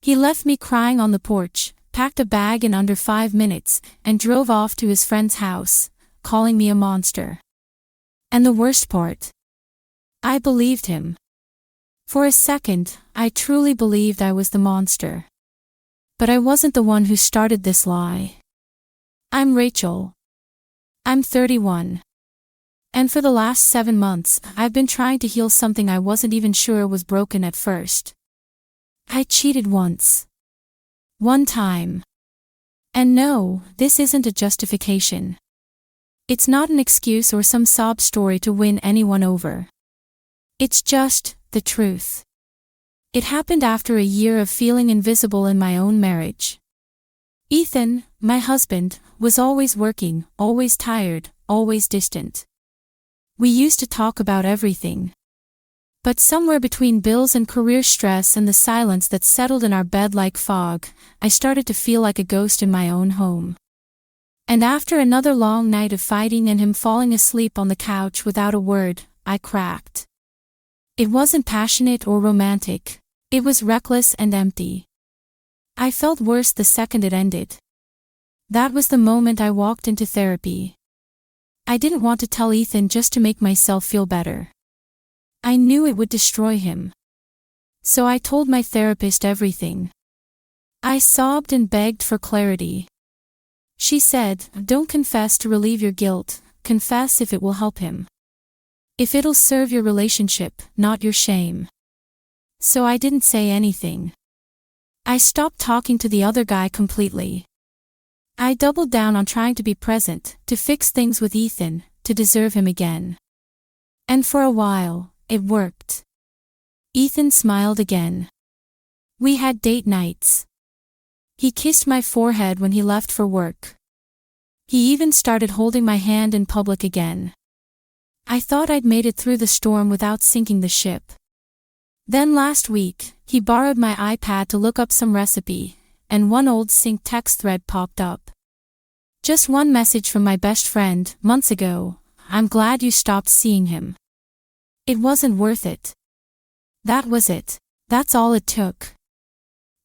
He left me crying on the porch, packed a bag in under 5 minutes, and drove off to his friend's house, calling me a monster. And the worst part? I believed him. For a second, I truly believed I was the monster. But I wasn't the one who started this lie. I'm Rachel. I'm 31. And for the last 7 months, I've been trying to heal something I wasn't even sure was broken at first. I cheated once. One time. And no, this isn't a justification. It's not an excuse or some sob story to win anyone over. It's just the truth. It happened after a year of feeling invisible in my own marriage. Ethan, my husband, was always working, always tired, always distant. We used to talk about everything. But somewhere between bills and career stress and the silence that settled in our bed like fog, I started to feel like a ghost in my own home. And after another long night of fighting and him falling asleep on the couch without a word, I cracked. It wasn't passionate or romantic. It was reckless and empty. I felt worse the second it ended. That was the moment I walked into therapy. I didn't want to tell Ethan just to make myself feel better. I knew it would destroy him. So I told my therapist everything. I sobbed and begged for clarity. She said, "Don't confess to relieve your guilt, confess if it will help him. If it'll serve your relationship, not your shame." So I didn't say anything. I stopped talking to the other guy completely. I doubled down on trying to be present, to fix things with Ethan, to deserve him again. And for a while, it worked. Ethan smiled again. We had date nights. He kissed my forehead when he left for work. He even started holding my hand in public again. I thought I'd made it through the storm without sinking the ship. Then last week, he borrowed my iPad to look up some recipe, and one old synced text thread popped up. Just one message from my best friend, months ago: "I'm glad you stopped seeing him." It wasn't worth it. That was it. That's all it took.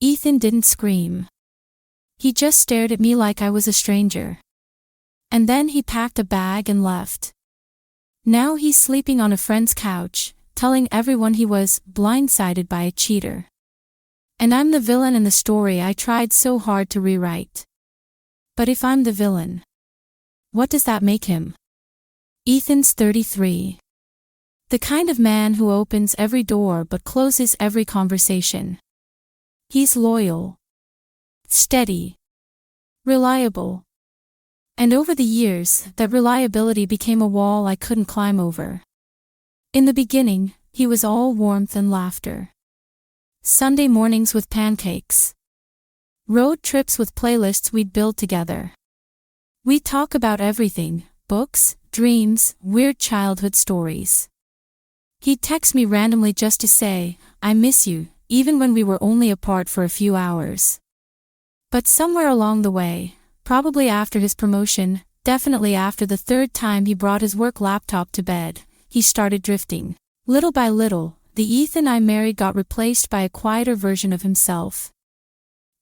Ethan didn't scream. He just stared at me like I was a stranger. And then he packed a bag and left. Now he's sleeping on a friend's couch, telling everyone he was blindsided by a cheater. And I'm the villain in the story I tried so hard to rewrite. But if I'm the villain, what does that make him? Ethan's 33. The kind of man who opens every door but closes every conversation. He's loyal, steady, reliable. And over the years, that reliability became a wall I couldn't climb over. In the beginning, he was all warmth and laughter. Sunday mornings with pancakes. Road trips with playlists we'd build together. We'd talk about everything: books, dreams, weird childhood stories. He'd text me randomly just to say, "I miss you," even when we were only apart for a few hours. But somewhere along the way, probably after his promotion, definitely after the 3rd time he brought his work laptop to bed, he started drifting. Little by little, the Ethan I married got replaced by a quieter version of himself.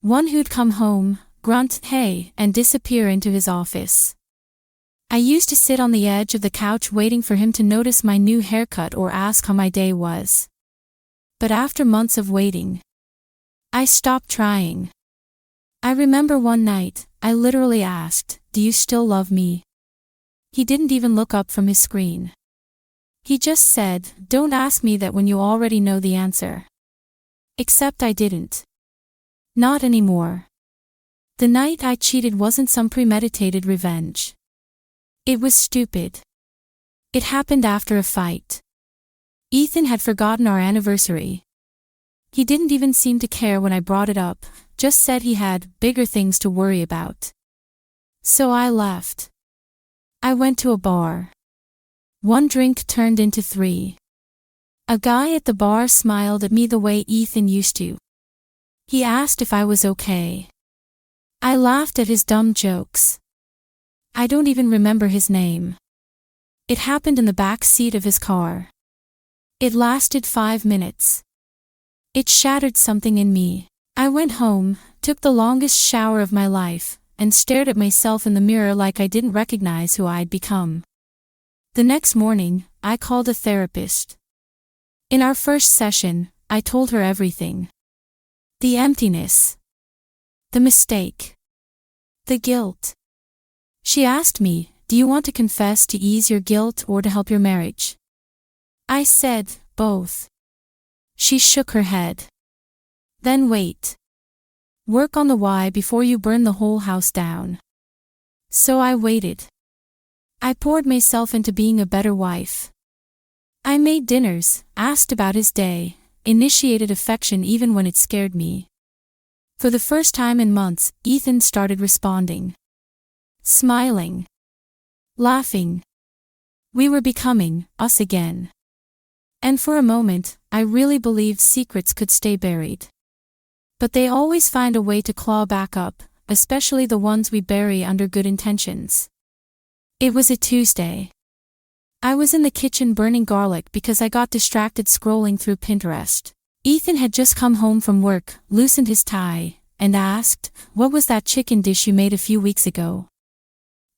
One who'd come home, grunt, "Hey," and disappear into his office. I used to sit on the edge of the couch waiting for him to notice my new haircut or ask how my day was. But after months of waiting, I stopped trying. I remember one night, I literally asked, "Do you still love me?" He didn't even look up from his screen. He just said, "Don't ask me that when you already know the answer." Except I didn't. Not anymore. The night I cheated wasn't some premeditated revenge. It was stupid. It happened after a fight. Ethan had forgotten our anniversary. He didn't even seem to care when I brought it up, just said he had bigger things to worry about. So I left. I went to a bar. One drink turned into 3. A guy at the bar smiled at me the way Ethan used to. He asked if I was okay. I laughed at his dumb jokes. I don't even remember his name. It happened in the back seat of his car. It lasted 5 minutes. It shattered something in me. I went home, took the longest shower of my life, and stared at myself in the mirror like I didn't recognize who I'd become. The next morning, I called a therapist. In our first session, I told her everything. The emptiness. The mistake. The guilt. She asked me, "Do you want to confess to ease your guilt or to help your marriage?" I said, "Both." She shook her head. "Then wait. Work on the why before you burn the whole house down." So I waited. I poured myself into being a better wife. I made dinners, asked about his day, initiated affection even when it scared me. For the first time in months, Ethan started responding. Smiling. Laughing. We were becoming us again. And for a moment, I really believed secrets could stay buried. But they always find a way to claw back up, especially the ones we bury under good intentions. It was a Tuesday. I was in the kitchen burning garlic because I got distracted scrolling through Pinterest. Ethan had just come home from work, loosened his tie, and asked, "What was that chicken dish you made a few weeks ago?"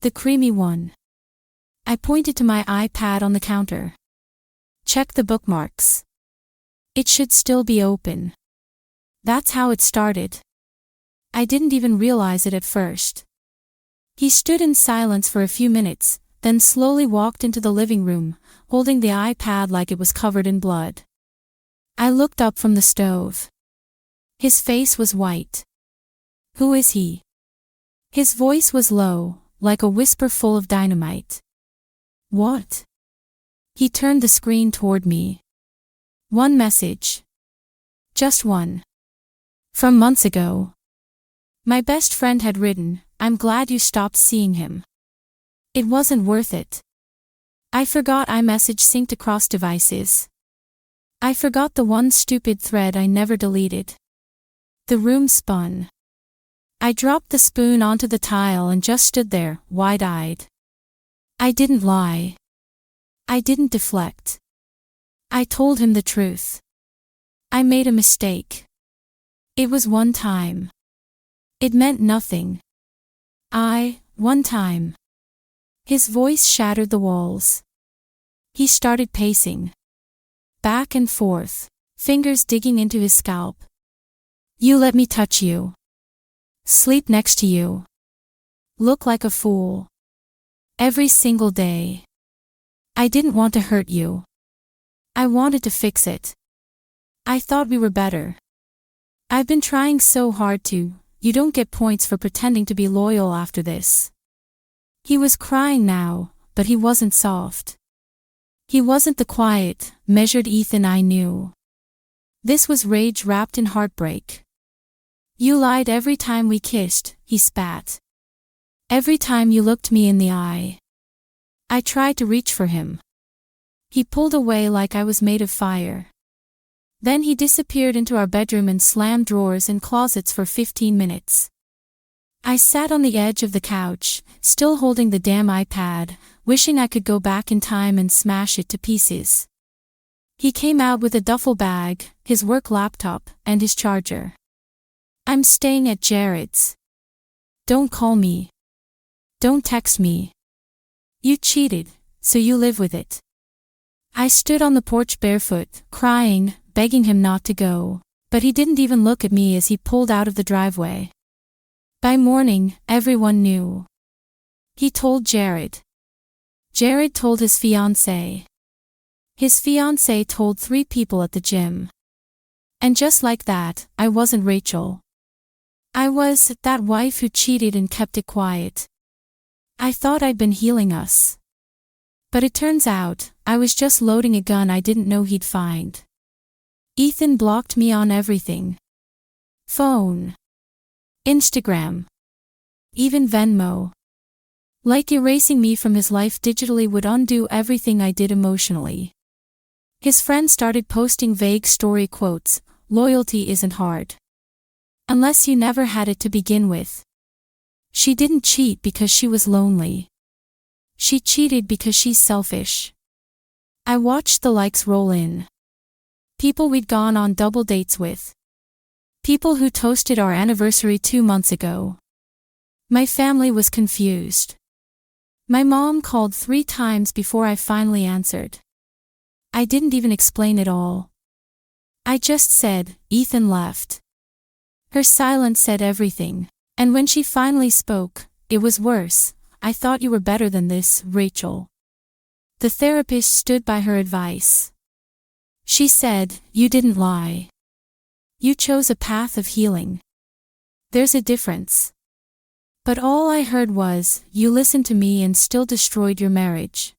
"The creamy one." I pointed to my iPad on the counter. "Check the bookmarks. It should still be open." That's how it started. I didn't even realize it at first. He stood in silence for a few minutes, then slowly walked into the living room, holding the iPad like it was covered in blood. I looked up from the stove. His face was white. "Who is he?" His voice was low, like a whisper full of dynamite. "What?" He turned the screen toward me. "One message. Just one. From months ago. My best friend had written, 'I'm glad you stopped seeing him. It wasn't worth it.' I forgot iMessage synced across devices. I forgot the one stupid thread I never deleted. The room spun. I dropped the spoon onto the tile and just stood there, wide-eyed. I didn't lie. I didn't deflect. I told him the truth. I made a mistake. It was one time. It meant nothing. One time. His voice shattered the walls. He started pacing. Back and forth, fingers digging into his scalp. "You let me touch you. Sleep next to you. Look like a fool. Every single day. I didn't want to hurt you. I wanted to fix it. I thought we were better. I've been trying so hard to. You don't get points for pretending to be loyal after this." He was crying now, but he wasn't soft. He wasn't the quiet, measured Ethan I knew. This was rage wrapped in heartbreak. "You lied every time we kissed," he spat. "Every time you looked me in the eye." I tried to reach for him. He pulled away like I was made of fire. Then he disappeared into our bedroom and slammed drawers and closets for 15 minutes. I sat on the edge of the couch, still holding the damn iPad, wishing I could go back in time and smash it to pieces. He came out with a duffel bag, his work laptop, and his charger. "I'm staying at Jared's. Don't call me. Don't text me. You cheated, so you live with it." I stood on the porch barefoot, crying, begging him not to go, but he didn't even look at me as he pulled out of the driveway. By morning, everyone knew. He told Jared. Jared told his fiancée. His fiancée told 3 people at the gym. And just like that, I wasn't Rachel. I was that wife who cheated and kept it quiet. I thought I'd been healing us. But it turns out, I was just loading a gun I didn't know he'd find. Ethan blocked me on everything. Phone. Instagram. Even Venmo. Like erasing me from his life digitally would undo everything I did emotionally. His friends started posting vague story quotes, "Loyalty isn't hard. Unless you never had it to begin with." She didn't cheat because she was lonely. She cheated because she's selfish. I watched the likes roll in. People we'd gone on double dates with. People who toasted our anniversary 2 months ago. My family was confused. My mom called 3 times before I finally answered. I didn't even explain it all. I just said, Ethan left. Her silence said everything. And when she finally spoke, it was worse. I thought you were better than this, Rachel. The therapist stood by her advice. She said, you didn't lie. You chose a path of healing. There's a difference. But all I heard was, you listened to me and still destroyed your marriage.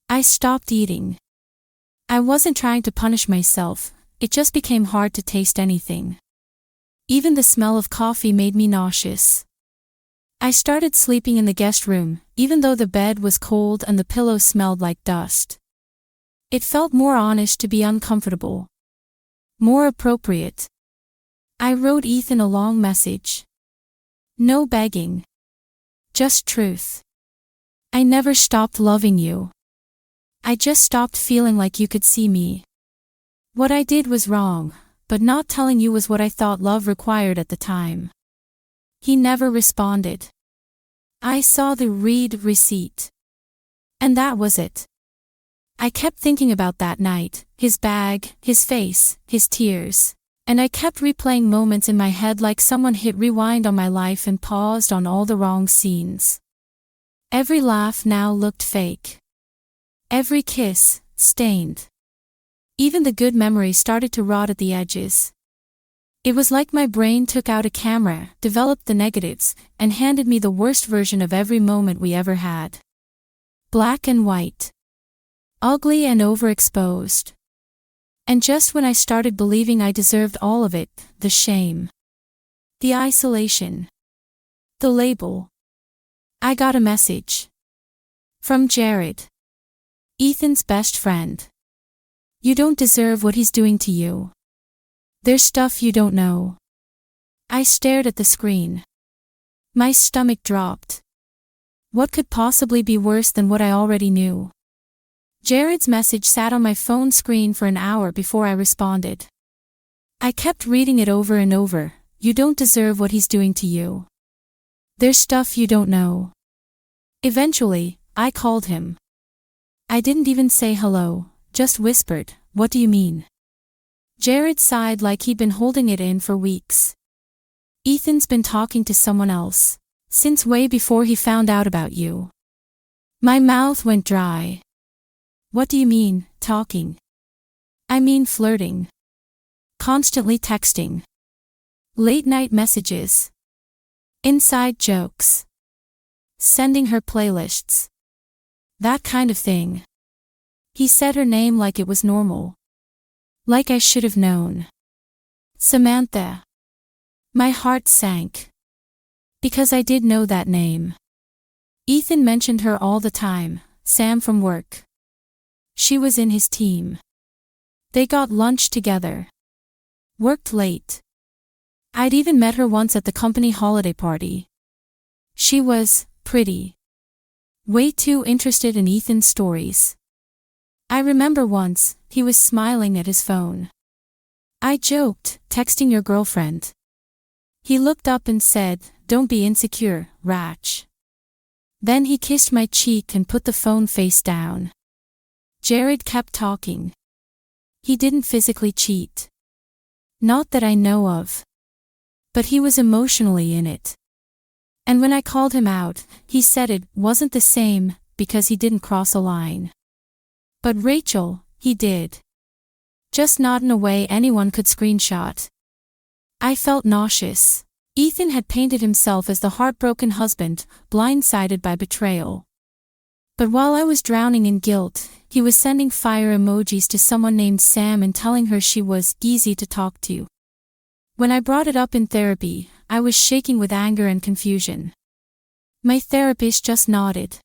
I stopped eating. I wasn't trying to punish myself, it just became hard to taste anything. Even the smell of coffee made me nauseous. I started sleeping in the guest room, even though the bed was cold and the pillow smelled like dust. It felt more honest to be uncomfortable. More appropriate. I wrote Ethan a long message. No begging. Just truth. I never stopped loving you. I just stopped feeling like you could see me. What I did was wrong, but not telling you was what I thought love required at the time. He never responded. I saw the read receipt. And that was it. I kept thinking about that night, his bag, his face, his tears. And I kept replaying moments in my head like someone hit rewind on my life and paused on all the wrong scenes. Every laugh now looked fake. Every kiss, stained. Even the good memories started to rot at the edges. It was like my brain took out a camera, developed the negatives, and handed me the worst version of every moment we ever had. Black and white. Ugly and overexposed. And just when I started believing I deserved all of it, the shame. The isolation. The label. I got a message. From Jared. Ethan's best friend. You don't deserve what he's doing to you. There's stuff you don't know. I stared at the screen. My stomach dropped. What could possibly be worse than what I already knew? Jared's message sat on my phone screen for an hour before I responded. I kept reading it over and over. You don't deserve what he's doing to you. There's stuff you don't know. Eventually, I called him. I didn't even say hello, just whispered, what do you mean? Jared sighed like he'd been holding it in for weeks. Ethan's been talking to someone else. Since way before he found out about you. My mouth went dry. What do you mean, talking? I mean flirting. Constantly texting. Late night messages. Inside jokes. Sending her playlists. That kind of thing. He said her name like it was normal. Like I should have known. Samantha. My heart sank. Because I did know that name. Ethan mentioned her all the time, Sam from work. She was in his team. They got lunch together. Worked late. I'd even met her once at the company holiday party. She was pretty. Way too interested in Ethan's stories. I remember once, he was smiling at his phone. I joked, texting your girlfriend. He looked up and said, don't be insecure, Ratch. Then he kissed my cheek and put the phone face down. Jared kept talking. He didn't physically cheat. Not that I know of. But he was emotionally in it. And when I called him out, he said it wasn't the same, because he didn't cross a line. But Rachel, he did. Just not in a way anyone could screenshot. I felt nauseous. Ethan had painted himself as the heartbroken husband, blindsided by betrayal. But while I was drowning in guilt, he was sending fire emojis to someone named Sam and telling her she was easy to talk to. When I brought it up in therapy, I was shaking with anger and confusion. My therapist just nodded.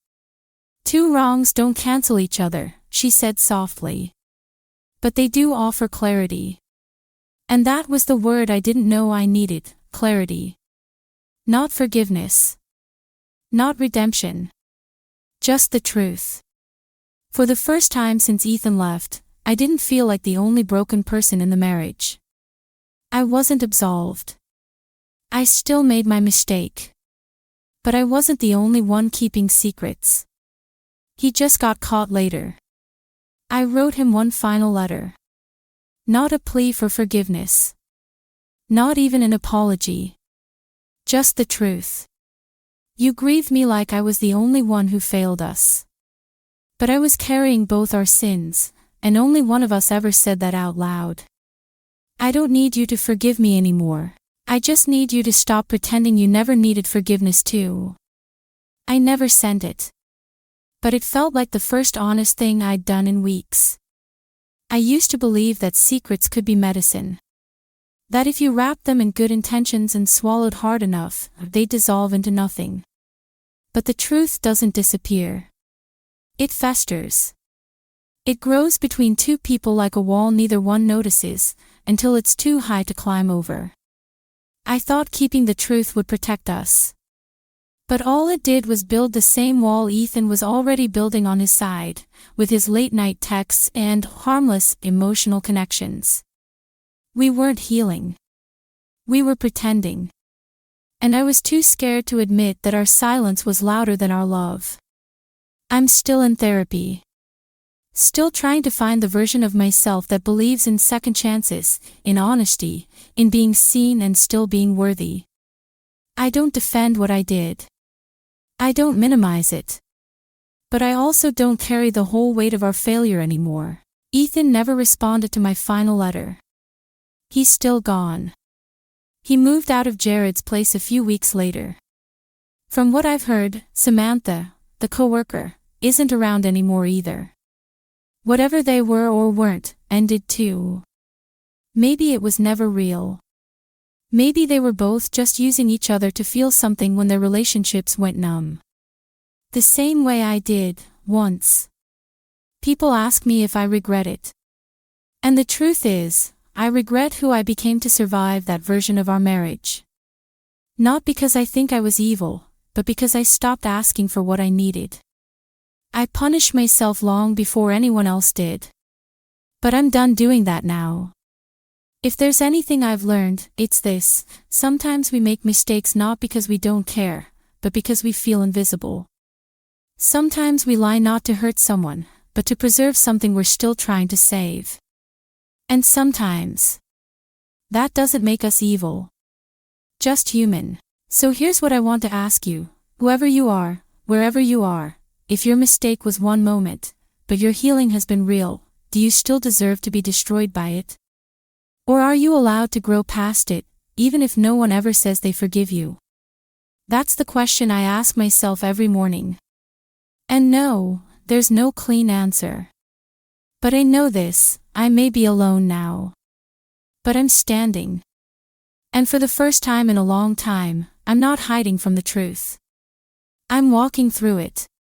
Two wrongs don't cancel each other, she said softly. But they do offer clarity. And that was the word I didn't know I needed, clarity. Not forgiveness. Not redemption. Just the truth. For the first time since Ethan left, I didn't feel like the only broken person in the marriage. I wasn't absolved. I still made my mistake. But I wasn't the only one keeping secrets. He just got caught later. I wrote him one final letter. Not a plea for forgiveness. Not even an apology. Just the truth. You grieved me like I was the only one who failed us. But I was carrying both our sins, and only one of us ever said that out loud. I don't need you to forgive me anymore. I just need you to stop pretending you never needed forgiveness too. I never sent it. But it felt like the first honest thing I'd done in weeks. I used to believe that secrets could be medicine. That if you wrapped them in good intentions and swallowed hard enough, they'd dissolve into nothing. But the truth doesn't disappear. It festers. It grows between two people like a wall neither one notices, until it's too high to climb over. I thought keeping the truth would protect us. But all it did was build the same wall Ethan was already building on his side, with his late-night texts and harmless, emotional connections. We weren't healing. We were pretending. And I was too scared to admit that our silence was louder than our love. I'm still in therapy. Still trying to find the version of myself that believes in second chances, in honesty, in being seen and still being worthy. I don't defend what I did. I don't minimize it. But I also don't carry the whole weight of our failure anymore. Ethan never responded to my final letter. He's still gone. He moved out of Jared's place a few weeks later. From what I've heard, Samantha, the coworker, isn't around anymore either. Whatever they were or weren't, ended too. Maybe it was never real. Maybe they were both just using each other to feel something when their relationships went numb. The same way I did, once. People ask me if I regret it. And the truth is, I regret who I became to survive that version of our marriage. Not because I think I was evil, but because I stopped asking for what I needed. I punished myself long before anyone else did. But I'm done doing that now. If there's anything I've learned, it's this: sometimes we make mistakes not because we don't care, but because we feel invisible. Sometimes we lie not to hurt someone, but to preserve something we're still trying to save. And sometimes that doesn't make us evil. Just human. So here's what I want to ask you, whoever you are, wherever you are, if your mistake was one moment, but your healing has been real, do you still deserve to be destroyed by it? Or are you allowed to grow past it, even if no one ever says they forgive you? That's the question I ask myself every morning. And no, there's no clean answer. But I know this: I may be alone now. But I'm standing. And for the first time in a long time, I'm not hiding from the truth. I'm walking through it.